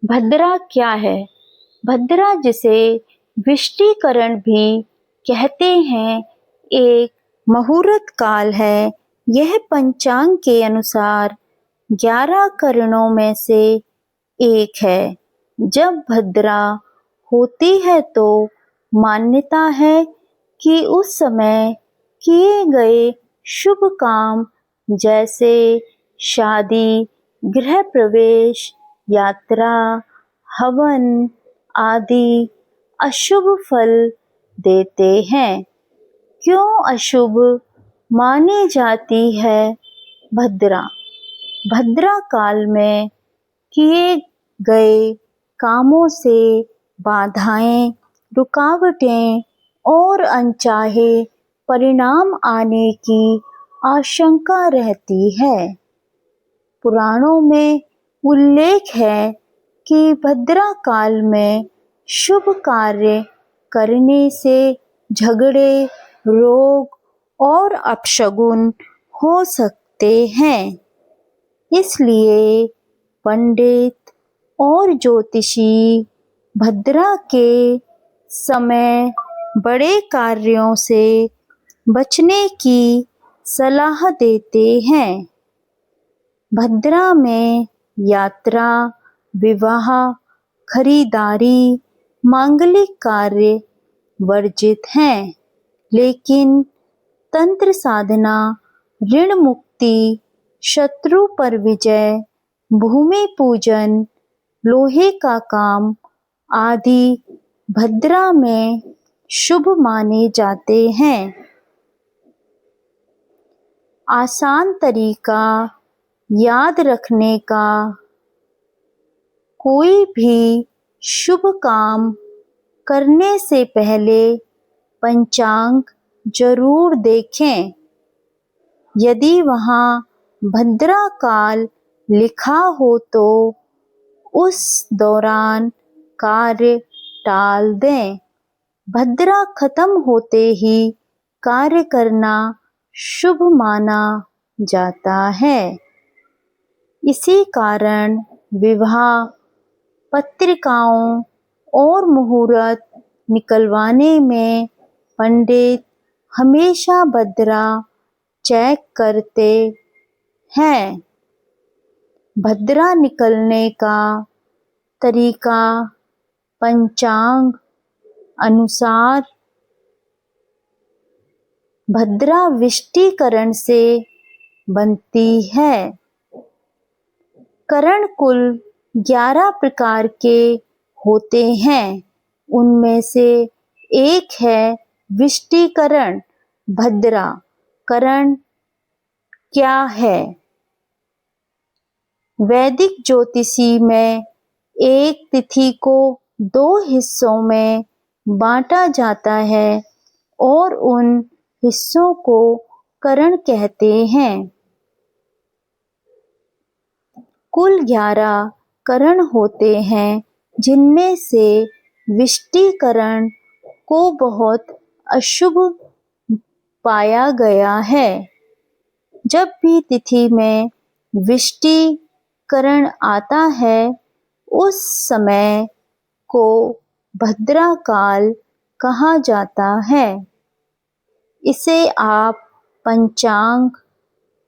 भद्रा क्या है? भद्रा, जिसे विष्टिकरण भी कहते हैं, एक मुहूर्त काल है। यह पंचांग के अनुसार 11 करणों में से एक है। जब भद्रा होती है तो मान्यता है कि उस समय किए गए शुभ काम जैसे शादी, गृह प्रवेश, यात्रा, हवन आदि अशुभ फल देते हैं। क्यों अशुभ मानी जाती है भद्रा? भद्रा काल में किए गए कामों से बाधाएं, रुकावटें और अनचाहे परिणाम आने की आशंका रहती है। पुराणों में उल्लेख है कि भद्रा काल में शुभ कार्य करने से झगड़े, रोग और अपशगुन हो सकते हैं। इसलिए पंडित और ज्योतिषी भद्रा के समय बड़े कार्यों से बचने की सलाह देते हैं। भद्रा में यात्रा, विवाह, खरीदारी, मांगलिक कार्य वर्जित हैं, लेकिन तंत्र साधना, ऋण मुक्ति, शत्रु पर विजय, भूमि पूजन, लोहे का काम आदि भद्रा में शुभ माने जाते हैं। आसान तरीका याद रखने का: कोई भी शुभ काम करने से पहले पंचांग जरूर देखें। यदि वहाँ भद्रा काल लिखा हो तो उस दौरान कार्य टाल दें। भद्रा खत्म होते ही कार्य करना शुभ माना जाता है। इसी कारण विवाह, पत्रिकाओं और मुहूर्त निकलवाने में पंडित हमेशा भद्रा चेक करते हैं। भद्रा निकलने का तरीका पंचांग अनुसार भद्रा विष्टिकरण से बनती है। करण कुल 11 प्रकार के होते हैं। उनमें से एक है विष्टिकरण। भद्रा करण क्या है? वैदिक ज्योतिषी में एक तिथि को 2 हिस्सों में बांटा जाता है और उन हिस्सों को करण कहते हैं। कुल 11 करण होते हैं, जिनमें से विष्टिकरण को बहुत अशुभ पाया गया है। जब भी तिथि में विष्टिकरण आता है, उस समय को भद्रा काल कहा जाता है। इसे आप पंचांग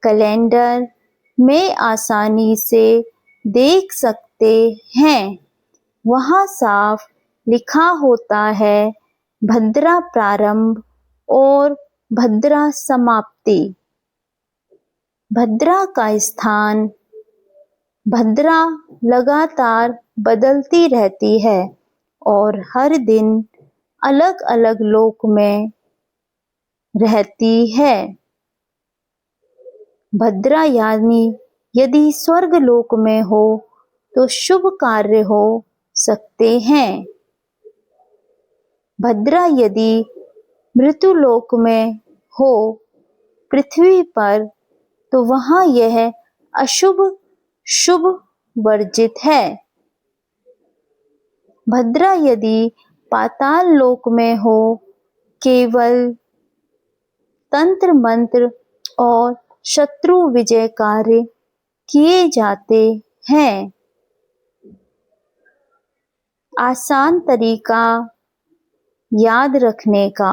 कैलेंडर में आसानी से देख सकते हैं। वहाँ साफ लिखा होता है भद्रा प्रारंभ और भद्रा समाप्ति। भद्रा का स्थान: भद्रा लगातार बदलती रहती है और हर दिन अलग अलग लोक में रहती है। भद्रा यानी यदि स्वर्ग लोक में हो तो शुभ कार्य हो सकते हैं। भद्रा यदि मृत्यु लोक में हो, पृथ्वी पर, तो वहाँ यह अशुभ शुभ वर्जित है। भद्रा यदि पाताल लोक में हो, केवल तंत्र मंत्र और शत्रु विजय कार्य किए जाते हैं। आसान तरीका याद रखने का।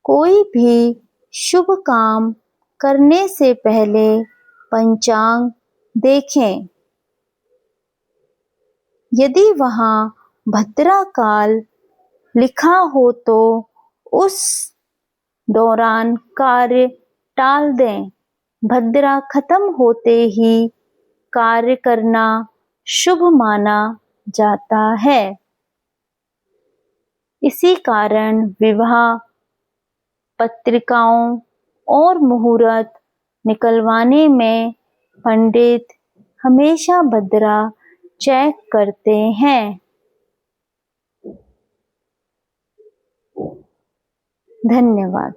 कोई भी शुभ काम करने से पहले पंचांग देखें। यदि वहां भद्रा काल लिखा हो तो उस दौरान कार्य टाल दें। भद्रा खत्म होते ही कार्य करना शुभ माना जाता है। इसी कारण विवाह पत्रिकाओं और मुहूर्त निकलवाने में पंडित हमेशा भद्रा चेक करते हैं। धन्यवाद।